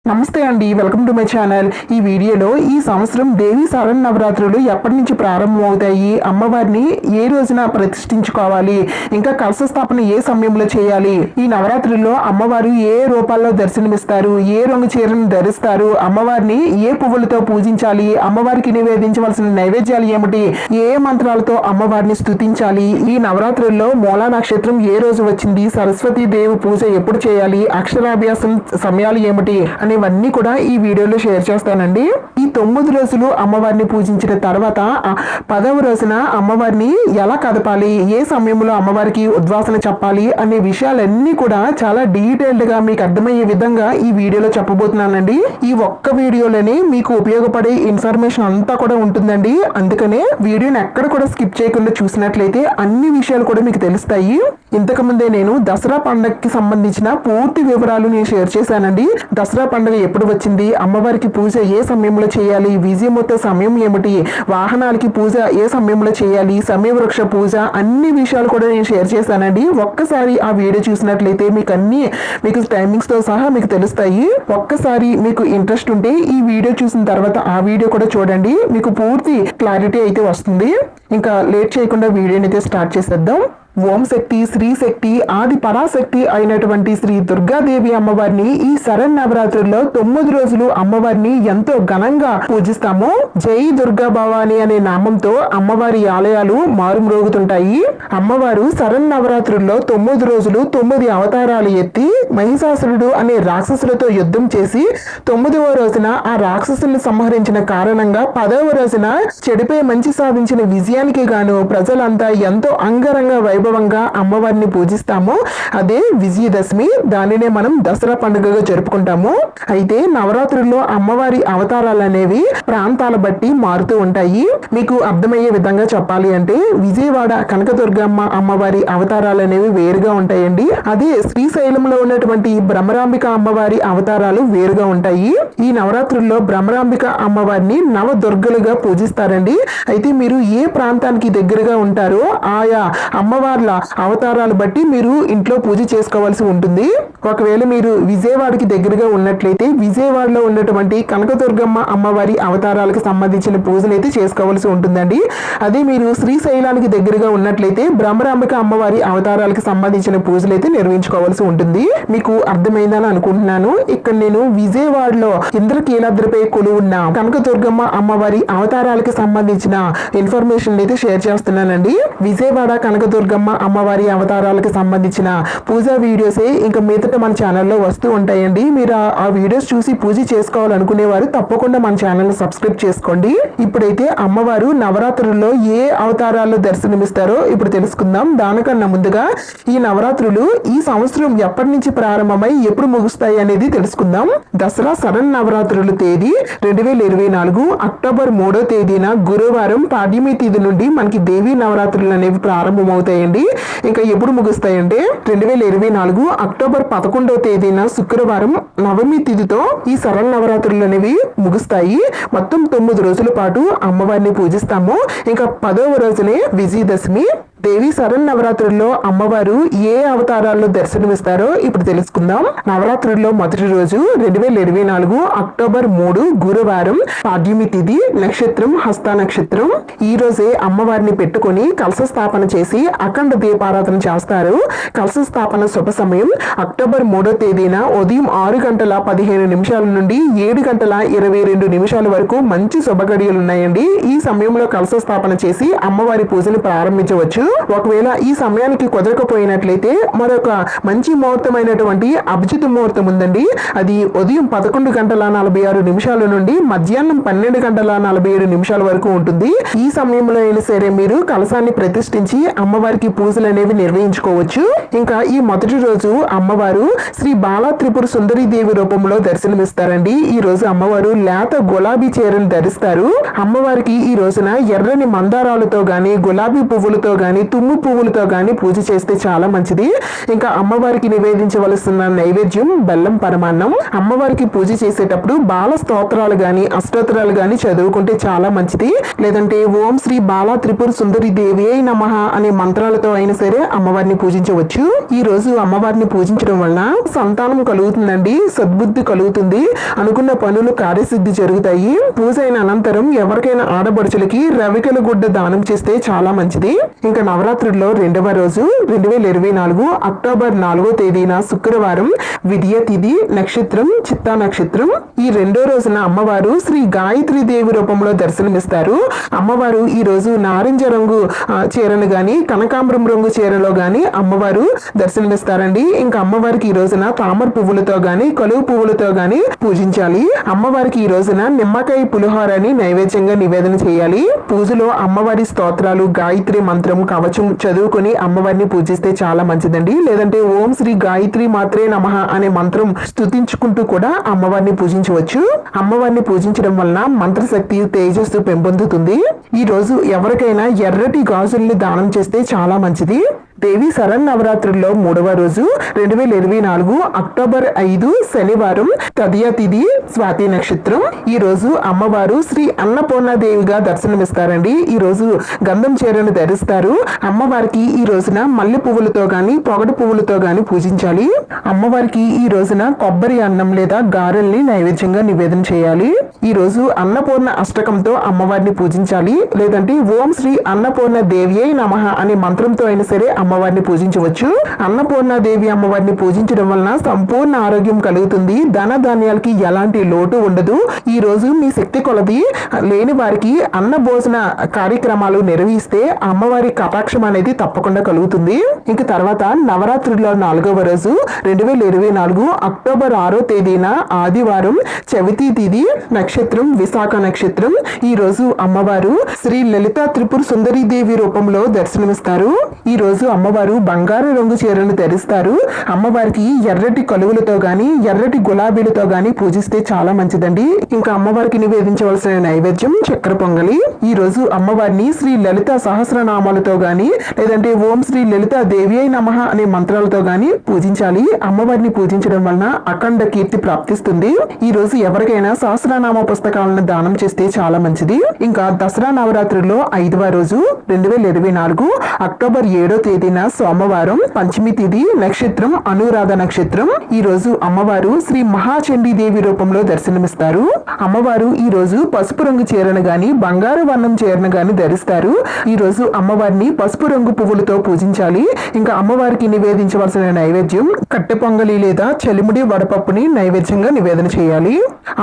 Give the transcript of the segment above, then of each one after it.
నమస్తే అండి, welcome to my channel. ఈ వీడియోలో ఈ సంవత్సరం దేవి శరన్నవరాత్రులు ఎప్పటి నుంచి ప్రారంభమవుతాయి, అమ్మవారిని ఏ రోజున ప్రతిష్ఠించుకోవాలి, ఇంకా కలశ స్థాపన ఏ సమయంలో చేయాలి, ఈ నవరాత్రుల్లో అమ్మవారు ఏ రూపాల్లో దర్శనమిస్తారు, ఏ రంగు చీరను ధరిస్తారు, అమ్మవారిని ఏ పువ్వులతో పూజించాలి, అమ్మవారికి నివేదించవలసిన నైవేద్యాలు ఏమిటి, ఏ మంత్రాలతో అమ్మవారిని స్తుతించాలి, ఈ నవరాత్రుల్లో మూలా నక్షత్రం ఏ రోజు వచ్చింది, సరస్వతీ దేవి పూజ ఎప్పుడు చేయాలి, అక్షరాభ్యాసం సమయాలు ఏమిటి అనేవన్నీ కూడా ఈ వీడియోలో షేర్ చేస్తానండి. ఈ 9 రోజులు అమ్మవారిని పూజించిన తర్వాత 10వ రోజున అమ్మవారిని ఎలా కదపాలి, ఏ సమయంలో అమ్మవారికి ఉద్వాసన చెప్పాలి అనే విషయాలన్నీ కూడా చాలా డీటెయిల్డ్ గా మీకు అర్థమయ్యే విధంగా ఈ వీడియోలో చెప్పబోతున్నానండి. ఈ ఒక్క వీడియోలోనే మీకు ఉపయోగపడే ఇన్ఫర్మేషన్ అంతా కూడా ఉంటుందండి. అందుకనే వీడియోని ఎక్కడ కూడా స్కిప్ చేయకుండా చూసినట్లయితే అన్ని విషయాలు కూడా మీకు తెలుస్తాయి. ఇంతకు ముందే నేను దసరా పండుగకి సంబంధించిన పూర్తి వివరాలు నేను షేర్ చేశానండి. దసరా పండుగ ఎప్పుడు వచ్చింది, అమ్మవారికి పూజ ఏ సమయంలో చేయాలి, విజయమూర్త సమయం ఏమిటి, వాహనాలకి పూజ ఏ సమయంలో చేయాలి, సమయవృక్ష పూజ, అన్ని విషయాలు కూడా నేను షేర్ చేశానండి. ఒక్కసారి ఆ వీడియో చూసినట్లయితే మీకు టైమింగ్స్ తో సహా మీకు తెలుస్తాయి. ఒక్కసారి మీకు ఇంట్రెస్ట్ ఉంటే ఈ వీడియో చూసిన తర్వాత ఆ వీడియో కూడా చూడండి, మీకు పూర్తి క్లారిటీ అయితే వస్తుంది. ఇంకా లేట్ చేయకుండా వీడియోని అయితే స్టార్ట్ చేసేద్దాం. ఓం శక్తి, శ్రీ శక్తి, ఆది పరాశక్తి అయినటువంటి శ్రీ దుర్గాదేవి అమ్మవారిని ఈ శరన్నవరాత్రుల్లో 9 రోజులు అమ్మవారిని ఎంతో ఘనంగా పూజిస్తాము. జై దుర్గా భవాని అనే నామంతో అమ్మవారి ఆలయాలు మారుమ్రోగుతుంటాయి. అమ్మవారు శరన్నవరాత్రుల్లో 9 రోజులు 9 అవతారాలు ఎత్తి మహిషాసురుడు అనే రాక్షసులతో యుద్ధం చేసి 9వ రోజున ఆ రాక్షసుల్ని సంహరించిన కారణంగా 10వ రోజున చెడుపై మంచి సాధించిన విజయానికి గాను ప్రజలంతా ఎంతో అంగరంగ వైభవంగా అమ్మవారిని పూజిస్తాము. అదే విజయదశమి. దానినే మనం దసరా పండుగగా జరుపుకుంటాము. అయితే నవరాత్రుల్లో అమ్మవారి అవతారాలు అనేవి ప్రాంతాల బట్టి మారుతూ ఉంటాయి. మీకు అర్థమయ్యే విధంగా చెప్పాలి అంటే విజయవాడ కనకదుర్గమ్మ అమ్మవారి అవతారాలు అనేవి వేరుగా ఉంటాయండి. అదే శ్రీశైలంలో ఉన్నటువంటి భ్రమరాంబిక అమ్మవారి అవతారాలు వేరుగా ఉంటాయి. ఈ నవరాత్రుల్లో భ్రమరాంబిక అమ్మవారిని నవదుర్గలుగా పూజిస్తారండి. అయితే మీరు ఏ ప్రాంతానికి దగ్గరగా ఉంటారో ఆయా అమ్మవార్ల అవతారాలు బట్టి మీరు ఇంట్లో పూజ చేసుకోవాల్సి ఉంటుంది. ఒకవేళ మీరు విజయవాడకి దగ్గరగా ఉన్నట్లయితే విజయవాడలో ఉన్నటువంటి కనకదుర్గమ్మ అమ్మవారి అవతారాలకు సంబంధించిన పూజలు అయితే చేసుకోవాల్సి ఉంటుందండి. అదే మీరు శ్రీశైలానికి దగ్గరగా ఉన్నట్లయితే భ్రమరాంబిక అమ్మవారి అవతారాలకు సంబంధించిన పూజలు అయితే నిర్వహించుకోవాల్సి ఉంటుంది. మీకు అర్థమైందని అనుకుంటున్నాను. ఇక్కడ నేను విజయవాడలో ఇంద్రకీలాద్రిపై కొలువున్న కనకదుర్గమ్మ అమ్మవారి అవతారాలకు సంబంధించిన ఇన్ఫర్మేషన్ అయితే షేర్ చేస్తున్నానండి. విజయవాడ కనకదుర్గమ్మ అమ్మవారి అవతారాలకు సంబంధించిన పూజా వీడియోసే ఇంకా మీదట మన ఛానల్లో వస్తూ ఉంటాయండి. మీరు ఆ వీడియోస్ చూసి పూజ చేసుకోవాలనుకునే వారు తప్పకుండా మన ఛానల్ సబ్స్క్రైబ్ చేసుకోండి. ఇప్పుడైతే అమ్మవారు నవరాత్రుల్లో ఏ అవతారాల్లో దర్శనమిస్తారో ఇప్పుడు తెలుసుకుందాం. దానికన్నా ముందుగా ఈ నవరాత్రులు ఈ సంవత్సరం ఎప్పటి నుంచి ప్రారంభమై ఎప్పుడు ముగుస్తాయి అనేది తెలుసుకుందాం. దసరా శరన్నవరాత్రుల తేదీ 2024 అక్టోబర్ 3వ తేదీన గురువారం పాడ్యమి తిథి నుండి మనకి దేవీ నవరాత్రులు అనేవి ప్రారంభమవుతాయండి. ఇంకా ఎప్పుడు ముగుస్తాయంటే 2024 అక్టోబర్ 11వ తేదీన శుక్రవారం నవమి తిథితో ఈ శరన్నవరాత్రులు అనేవి ముగుస్తాయి. మొత్తం 9 రోజుల పాటు అమ్మవారిని పూజిస్తాము. ఇంకా 10వ రోజునే విజయదశమి. దేవి శరన్నవరాత్రుల్లో అమ్మవారు ఏ అవతారాల్లో దర్శనమిస్తారో ఇప్పుడు తెలుసుకుందాం. నవరాత్రుల్లో మొదటి రోజు 2024 అక్టోబర్ 3 గురువారం పాడ్యమి తిథి, నక్షత్రం హస్త నక్షత్రం. ఈ రోజే అమ్మవారిని పెట్టుకుని కలశ స్థాపన చేసి అఖండ దీపారాధన చేస్తారు. కలశ స్థాపన శుభ సమయం అక్టోబర్ 3వ తేదీన ఉదయం 6:15 నుండి 7:22 వరకు మంచి శుభ గడియలు ఉన్నాయండి. ఈ సమయంలో కలశ స్థాపన చేసి అమ్మవారి పూజను ప్రారంభించవచ్చు. ఒకవేళ ఈ సమయానికి కుదరకపోయినట్లయితే మరొక మంచి ముహూర్తమైనటువంటి అభిజిత్ ముహూర్తం ఉందండి. అది ఉదయం 11:46 నుండి మధ్యాహ్నం 12:47 వరకు ఉంటుంది. ఈ సమయంలో అయినా సరే మీరు కలశాన్ని ప్రతిష్ఠించి అమ్మవారికి పూజలు అనేవి నిర్వహించుకోవచ్చు. ఇంకా ఈ మొదటి రోజు అమ్మవారు శ్రీ బాలా త్రిపుర సుందరి దేవి రూపంలో దర్శనమిస్తారండి. ఈ రోజు అమ్మవారు లేత గులాబీ చీరను ధరిస్తారు. అమ్మవారికి ఈ రోజున ఎర్రని మందారాలతో గాని గులాబీ పువ్వులతో గాని తుమ్ము పువ్వులతో గాని పూజ చేస్తే చాలా మంచిది. ఇంకా అమ్మవారికి నివేదించవలసిన నైవేద్యం బెల్లం పరమాన్నం. అమ్మవారికి పూజ చేసేటప్పుడు బాల స్తోత్రాలు గాని అష్టోత్తరాలు గాని చదువుకుంటే చాలా మంచిది. లేదంటే ఓం శ్రీ బాలా త్రిపుర సుందరి దేవి నమః అనే మంత్రాలతో అయినా సరే అమ్మవారిని పూజించవచ్చు. ఈ రోజు అమ్మవారిని పూజించడం వలన సంతానం కలుగుతుందండి, సద్బుద్ధి కలుగుతుంది, అనుకున్న పనులు కార్యసిద్ధి జరుగుతాయి. పూజ అయిన అనంతరం ఎవరికైనా ఆడబడుచులకి రవికల గుడ్డ దానం చేస్తే చాలా మంచిది. ఇంకా నవరాత్రుల్లో రెండవ రోజు 2024 అక్టోబర్ 4వ తేదీన శుక్రవారం విద్య తిథి, నక్షత్రం చిత్తా నక్షత్రం. ఈ రెండో రోజున అమ్మవారు శ్రీ గాయత్రి దేవి రూపంలో దర్శనమిస్తారు. అమ్మవారు ఈ రోజు నారింజ రంగు చీరను గాని కనకాంబరం రంగు చీరలో గాని అమ్మవారు దర్శనమిస్తారండి. ఇంకా అమ్మవారికి ఈ రోజున తామర పువ్వులతో గాని కలువు పువ్వులతో గాని పూజించాలి. అమ్మవారికి ఈ రోజున నిమ్మకాయ పులిహోరని నైవేద్యంగా నివేదన చేయాలి. పూజలో అమ్మవారి స్తోత్రాలు, గాయత్రి మంత్రం, కవచం చదువుకొని అమ్మవారిని పూజిస్తే చాలా మంచిదండి. లేదంటే ఓం శ్రీ గాయత్రి మాత్రే నమః అనే మంత్రం స్తుతించుకుంటూ కూడా అమ్మవారిని పూజించవచ్చు. అమ్మవారిని పూజించడం వలన మంత్రశక్తి, తేజస్సు పెంపొందుతుంది. ఈ రోజు ఎవరికైనా ఎర్రటి గాజుల్ని దానం చేస్తే చాలా మంచిది. దేవి శరన్నవరాత్రుల్లో మూడవ రోజు 2024 అక్టోబర్ 5 శనివారం తదియ తిథి, స్వాతి నక్షత్రం. ఈ రోజు అమ్మవారు శ్రీ అన్నపూర్ణాదేవిగా దర్శనమిస్తారండి. ఈ రోజు గంధం చీరను ధరిస్తారు. అమ్మవారికి ఈ రోజున మల్లె పువ్వులతో గాని పొగడు పువ్వులతో గాని పూజించాలి. అమ్మవారికి ఈ రోజున కొబ్బరి అన్నం లేదా గారెల్ని నైవేద్యంగా నివేదన చేయాలి. ఈ రోజు అన్నపూర్ణ అష్టకంతో అమ్మవారిని పూజించాలి. లేదంటే ఓం శ్రీ అన్నపూర్ణ దేవియై నమః అనే మంత్రంతో అయినా సరే అమ్మవారిని పూజించవచ్చు. అన్నపూర్ణాదేవి అమ్మవారిని పూజించడం వలన సంపూర్ణ ఆరోగ్యం కలుగుతుంది. ధన ధాన్యాలకి ఎలాంటి లోటు ఉండదు. ఈ రోజు మీ శక్తి కొలది లేని వారికి అన్న భోజన కార్యక్రమాలు నిర్వహిస్తే అమ్మవారి కటాక్షం అనేది తప్పకుండా కలుగుతుంది. ఇంక తర్వాత నవరాత్రుల్లో 4వ రోజు 2024 అక్టోబర్ 6వ తేదీన ఆదివారం చవితి తిథి, నక్షత్రం విశాఖ నక్షత్రం. ఈ రోజు అమ్మవారు శ్రీ లలిత త్రిపుర సుందరి దేవి రూపంలో దర్శనమిస్తారు. ఈ రోజు అమ్మవారు బంగారు రంగు చీరను ధరిస్తారు. అమ్మవారికి ఎర్రటి కలువులతో గాని ఎర్రటి గులాబీలతో గాని పూజిస్తే చాలా మంచిదండి. ఇంకా అమ్మవారికి నివేదించవలసిన నైవేద్యం చక్కెర పొంగలి. ఈ రోజు అమ్మవారిని శ్రీ లలిత సహస్రనామాలతో గాని లేదంటే ఓం శ్రీ లలిత దేవి నమః అనే మంత్రాలతో గాని పూజించాలి. అమ్మవారిని పూజించడం వలన అఖండ కీర్తి ప్రాప్తిస్తుంది. ఈ రోజు ఎవరికైనా సహస్రనామ పుస్తకాలను దానం చేస్తే చాలా మంచిది. ఇంకా దసరా నవరాత్రుల్లో 5వ రోజు 2024 అక్టోబర్ 7వ తేదీన సోమవారం పంచమి తిథి, నక్షత్రం అనురాధ నక్షత్రం. ఈ రోజు అమ్మవారు శ్రీ మహాచండీ దేవి రూపంలో దర్శనమిస్తారు. అమ్మవారు ఈ రోజు పసుపు రంగు చీరను గాని బంగారు వర్ణం చీరను గాని ధరిస్తారు. ఈ రోజు అమ్మవారిని పసుపు రంగు పువ్వులతో పూజించాలి. ఇంకా అమ్మవారికి నివేదించవలసిన నైవేద్యం కట్టె పొంగలి లేదా చలిముడి వడపప్పుని నైవేద్యంగా నివేదన చేయాలి.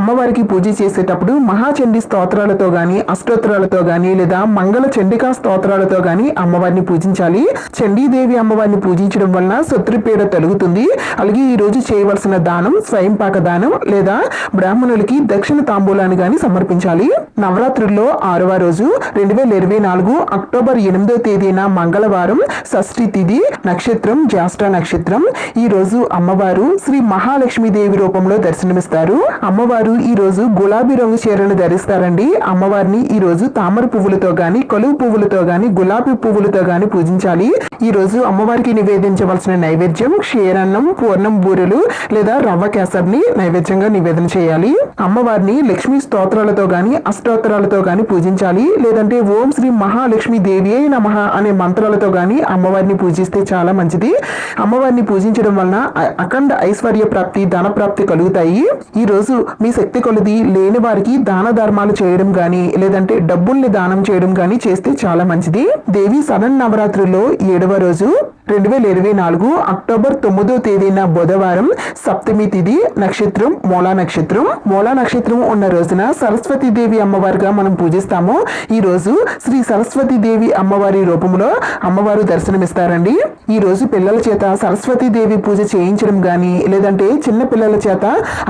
అమ్మవారికి పూజ చేసేటప్పుడు మహాచండీ స్తోత్రాలతో గాని అష్టోత్తరాలతో గాని లేదా మంగళ చండికా స్తోత్రాలతో గాని అమ్మవారిని పూజించాలి. చండీదేవి అమ్మవారిని పూజించడం వలన శత్రుపీడ తొలగుతుంది. అలాగే ఈ రోజు చేయవలసిన దానం స్వయంపాక దానం లేదా బ్రాహ్మణులకి దక్షిణ తాంబూలాన్ని గాని సమర్పించాలి. నవరాత్రుల్లో 6వ రోజు 2024 అక్టోబర్ 8వ తేదీన మంగళవారం షష్ఠి తిథి, నక్షత్రం జ్యేష్ఠ నక్షత్రం. ఈ రోజు అమ్మవారు శ్రీ మహాలక్ష్మీదేవి రూపంలో దర్శనమిస్తారు. అమ్మవారు ఈ రోజు గులాబీ రంగు చీరను ధరిస్తారండి. అమ్మవారిని ఈ రోజు తామర పువ్వులతో గాని కలువు పువ్వులతో గాని గులాబీ పువ్వులతో గాని పూజించాలి. ఈ రోజు అమ్మవారికి నివేదించవలసిన నైవేద్యం క్షీరాన్నం, పూర్ణం బూరెలు లేదా రవ్వ కేసరిని నైవేద్యంగా నివేదన చేయాలి. అమ్మవారిని లక్ష్మీ స్తోత్రాలతో గాని అష్టోత్తరాలతో గాని పూజించాలి. లేదంటే ఓం శ్రీ మహాలక్ష్మి దేవి నమః అనే మంత్రాలతో గాని అమ్మవారిని పూజిస్తే చాలా మంచిది. అమ్మవారిని పూజించడం వలన అఖండ ఐశ్వర్య ప్రాప్తి, ధన ప్రాప్తి కలుగుతాయి. ఈ రోజు మీ శక్తి కొలది లేని వారికి దాన ధర్మాలు చేయడం గాని లేదంటే డబ్బుల్ని దానం చేయడం గాని చేస్తే చాలా మంచిది. దేవి శరన్నవరాత్రుల్లో 7వ రోజు 2024 అక్టోబర్ 9వ తేదీన బుధవారం సప్తమి తిథి, నక్షత్రం మూలా నక్షత్రం. మూలా నక్షత్రం ఉన్న రోజున సరస్వతి దేవి అమ్మవారిగా మనం పూజిస్తాము. ఈ రోజు శ్రీ సరస్వతి దేవి అమ్మవారి రూపంలో అమ్మవారు దర్శనమిస్తారండి. ఈ రోజు పిల్లల చేత సరస్వతి దేవి పూజ చేయించడం గాని లేదంటే చిన్న పిల్లల చేత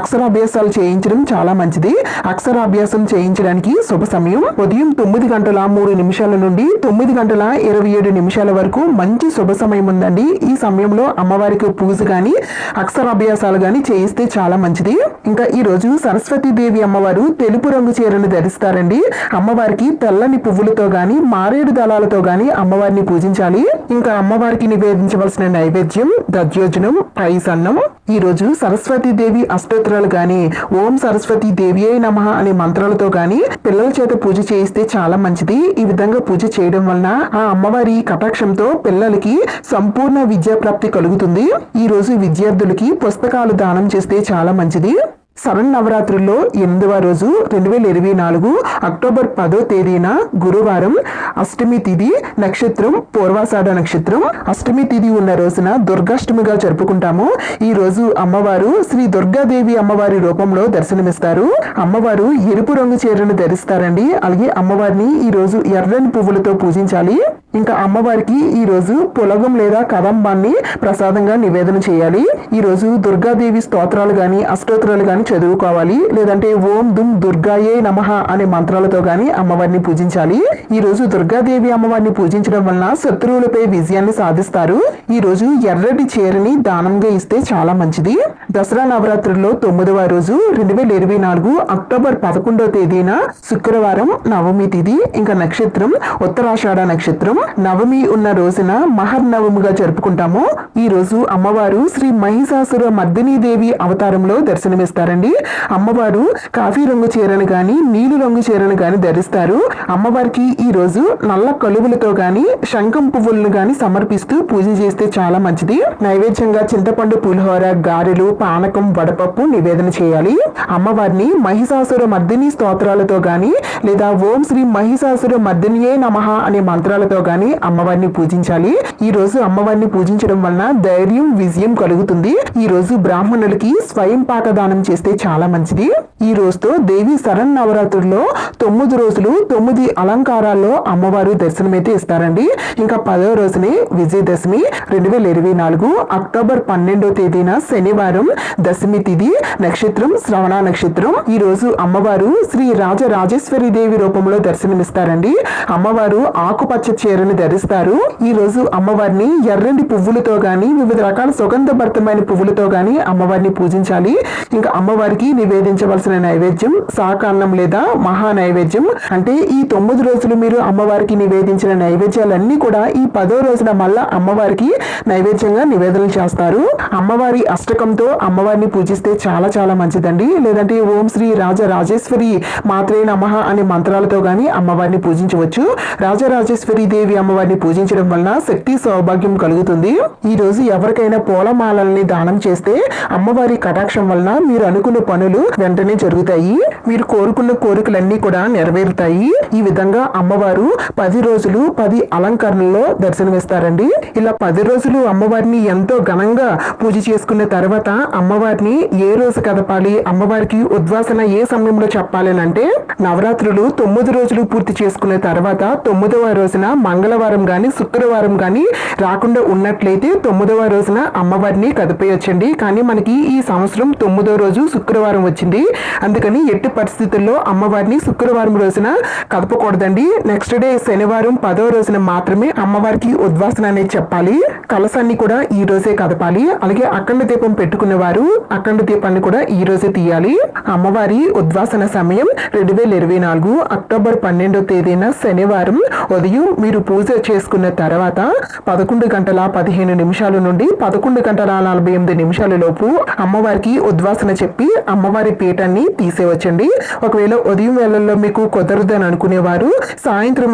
అక్షరాభ్యాసాలు చేయించడం చాలా మంచిది. అక్షరాభ్యాసం చేయించడానికి శుభ సమయం ఉదయం 9:03 నుండి 9:27 వరకు మంచి శుభ సమయం సమయం ఉందండి. ఈ సమయంలో అమ్మవారికి పూజ గాని అక్షరాభ్యాసాలు గాని చేయిస్తే చాలా మంచిది. ఇంకా ఈ రోజు సరస్వతీదేవి అమ్మవారు తెలుపు రంగు చీరను ధరిస్తారండి. అమ్మవారికి తెల్లని పువ్వులతో గాని మారేడు దళాలతో గాని అమ్మవారిని పూజించాలి. ఇంకా అమ్మవారికి నివేదించవలసిన నైవేద్యం దధ్యోజనం, పాయసన్నం. ఈ రోజు సరస్వతీదేవి అష్టోత్తరాలు గాని ఓం సరస్వతీ దేవియే నమః అనే మంత్రాలతో గాని పిల్లల చేత పూజ చేయిస్తే చాలా మంచిది. ఈ విధంగా పూజ చేయడం వలన ఆ అమ్మవారి కటాక్షంతో పిల్లలకి సంపూర్ణ విద్యా ప్రాప్తి కలుగుతుంది. ఈ రోజు విద్యార్థులకి పుస్తకాలు దానం చేస్తే చాలా మంచిది. శరన్నవరాత్రుల్లో 8వ రోజు 2024 అక్టోబర్ 10వ తేదీన గురువారం, అష్టమి తిథి, నక్షత్రం పూర్వాషాఢ నక్షత్రం. అష్టమి తిథి ఉన్న రోజున దుర్గాష్టమిగా జరుపుకుంటాము. ఈ రోజు అమ్మవారు శ్రీ దుర్గాదేవి అమ్మవారి రూపంలో దర్శనమిస్తారు. అమ్మవారు ఎరుపు రంగు చీరను ధరిస్తారండి. అలాగే అమ్మవారిని ఈ రోజు ఎర్రని పువ్వులతో పూజించాలి. ఇంకా అమ్మవారికి ఈ రోజు పులగం లేదా కదంబాన్ని ప్రసాదంగా నివేదన చేయాలి. ఈ రోజు దుర్గాదేవి స్తోత్రాలు గాని అష్టోత్తరాలు గాని చదువుకోవాలి. లేదంటే ఓం దుమ్ దుర్గాయే నమః అనే మంత్రాలతో గాని అమ్మవారిని పూజించాలి. ఈ రోజు దుర్గాదేవి అమ్మవారిని పూజించడం వలన శత్రువులపై విజయాన్ని సాధిస్తారు. ఈ రోజు ఎర్రటి చీరని దానంగా ఇస్తే చాలా మంచిది. దసరా నవరాత్రుల్లో 9వ రోజు 2024 అక్టోబర్ 11వ తేదీన శుక్రవారం, నవమి తిథి, ఇంకా నక్షత్రం ఉత్తరాషాఢ నక్షత్రం. నవమి ఉన్న రోజున మహర్నవమిగా జరుపుకుంటాము. ఈ రోజు అమ్మవారు శ్రీ మహిషాసుర మర్దినీ దేవి అవతారంలో దర్శనమిస్తారండి. అమ్మవారు కాఫీ రంగు చీరను గాని నీలి రంగు చీరను గాని ధరిస్తారు. అమ్మవారికి ఈ రోజు నల్ల కలువులతో గాని శంఖం పువ్వులను గాని సమర్పిస్తూ పూజ చేస్తే చాలా మంచిది. నైవేద్యంగా చింతపండు పులిహోర, గారెలు, పానకం, వడపప్పు నివేదన చేయాలి. అమ్మవారిని మహిషాసుర మర్దిని స్తోత్రాలతో గాని లేదా ఓం శ్రీ మహిషాసుర మర్దినియే నమః అనే మంత్రాలతో గాని అమ్మవారిని పూజించాలి. ఈ రోజు అమ్మవారిని పూజించడం వలన ధైర్యం, విజయం కలుగుతుంది. ఈ రోజు బ్రాహ్మణులకి స్వయం పాక దానం చేస్తే చాలా మంచిది. ఈ రోజుతో దేవి శరన్నవరాత్రుల్లో 9 రోజులు 9 అలంకారాల్లో అమ్మవారు దర్శనమైతే ఇస్తారండి. ఇంకా 10వ రోజునే విజయదశమి 2024 అక్టోబర్ 12వ తేదీన శనివారం, దశమి తిథి, నక్షత్రం శ్రవణ నక్షత్రం. ఈ రోజు అమ్మవారు శ్రీ రాజరాజేశ్వరి దేవి రూపంలో దర్శనమిస్తారండి. అమ్మవారు ఆకుపచ్చ చీరను ధరిస్తారు. ఈ రోజు అమ్మవారిని ఎర్రటి పువ్వులతో గాని వివిధ రకాల సుగంధభరితమైన పువ్వులతో గాని అమ్మవారిని పూజించాలి. ఇంకా అమ్మవారికి నివేదించవలసిన నైవేద్యం శాకాన్నం లేదా మహా నైవేద్యం. అంటే ఈ 9 రోజులు మీరు అమ్మవారికి నివేదించిన నైవేద్యాలన్నీ కూడా ఈ 10వ రోజున మళ్ళా అమ్మవారికి నైవేద్యంగా నివేదన చేస్తారు. అమ్మవారి అష్టకంతో అమ్మవారిని పూజిస్తే చాలా చాలా మంచిదండి. లేదంటే ఓం శ్రీ రాజరాజేశ్వరి మాత్రే నమః అనే మంత్రాలతో గాని అమ్మవారిని పూజించవచ్చు. రాజరాజేశ్వరి దేవి అమ్మవారిని పూజించడం వలన శక్తి, సౌభాగ్యం కలుగుతుంది. ఈ రోజు ఎవరికైనా పూలమాలల్ని దానం చేస్తే అమ్మవారి కటాక్షం వలన మీరు అనుకున్న పనులు వెంటనే జరుగుతాయి. మీరు కోరుకున్న కోరికలన్నీ కూడా నెరవేరుతాయి. ఈ విధంగా అమ్మవారు 10 రోజులు 10 అలంకరణలో దర్శనమిస్తారండి. ఇలా 10 రోజులు అమ్మవారిని ఎంతో ఘనంగా పూజ చేసుకున్న తర్వాత అమ్మవారిని ఏ రోజు కదపాలి, అమ్మవారికి ఉద్వాసన ఏ సమయంలో చెప్పాలి అంటే నవరాత్రులు 9 రోజులు పూర్తి చేసుకున్న తర్వాత 9వ రోజున మంగళవారం గాని శుక్రవారం గాని రాకుండా ఉన్నట్లయితే 9వ రోజున అమ్మవారిని కదిపేయొచ్చండి. కానీ మనకి ఈ సంవత్సరం 9వ రోజు శుక్రవారం వచ్చింది. అందుకని ఎట్టి పరిస్థితుల్లో అమ్మవారిని శుక్రవారం రోజున కదపకూడదండి. నెక్స్ట్ డే శనివారం 10వ రోజున మాత్రమే అమ్మవారికి ఉద్వాసన అనేది చెప్పాలి. కలసాన్ని కూడా ఈ రోజే కదపాలి. అలాగే అఖండ దీపం పెట్టుకునే వారు అఖండ దీపాన్ని కూడా ఈ రోజే తీయాలి. అమ్మవారి ఉద్వాసన సమయం 2024 అక్టోబర్ 12వ తేదీన శనివారం ఉదయం మీరు పూజ చేసుకున్న తర్వాత 11:15 నుండి 11:48 లోపు అమ్మవారికి ఉద్వాసన చెప్పి అమ్మవారి పీఠాన్ని తీసేవచ్చండి. ఒకవేళ ఉదయం వేళల్లో మీకు కుదరదని అనుకునేవారు సాయంత్రం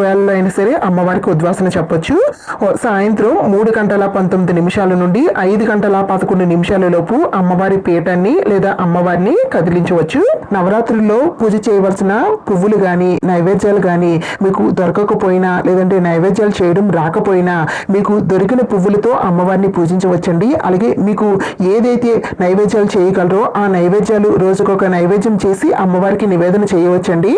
వేళలో అయినా సరే అమ్మవారికి ఉద్వాసన చెప్పొచ్చు. సాయంత్రం 3:19 నుండి 5:11 లోపు అమ్మవారి పీఠాన్ని లేదా అమ్మవారిని కదిలించవచ్చు. నవరాత్రుల్లో పూజ చేయవలసిన పువ్వులు గాని నైవేద్యాలు గాని మీకు దొరకకపోయినా లేదంటే నైవేద్యాలు చేయడం రాకపోయినా మీకు దొరికిన పువ్వులతో అమ్మవారిని పూజించవచ్చండి. అలాగే మీకు ఏదైతే నైవేద్యాలు చేయగలరో ఆ నైవేద్యాలు రోజుకొక నైవేద్యం చేసి అమ్మవారికి నివేదన చేయవచ్చండి.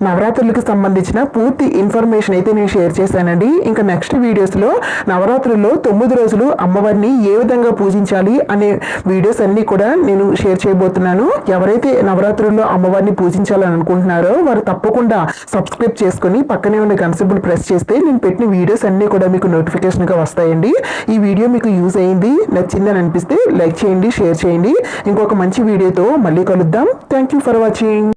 నవరాత్రులకు సంబంధించిన పూర్తి ఇన్ఫర్మేషన్ అయితే నేను షేర్ చేశానండి. ఇంకా నెక్స్ట్ వీడియోస్లో నవరాత్రుల్లో 9 రోజులు అమ్మవారిని ఏ విధంగా పూజించాలి అనే వీడియోస్ అన్నీ కూడా నేను షేర్ చేయబోతున్నాను. ఎవరైతే నవరాత్రుల్లో అమ్మవారిని పూజించాలని అనుకుంటున్నారో వారు తప్పకుండా సబ్స్క్రైబ్ చేసుకుని పక్కనే ఉన్న గంట సింబల్ ప్రెస్ చేస్తే నేను పెట్టిన వీడియోస్ అన్నీ కూడా మీకు నోటిఫికేషన్గా వస్తాయండి. ఈ వీడియో మీకు యూజ్ అయింది, నచ్చిందని అనిపిస్తే లైక్ చేయండి, షేర్ చేయండి. ఇంకొక మంచి వీడియోతో మళ్ళీ కలుద్దాం. Thank you for watching.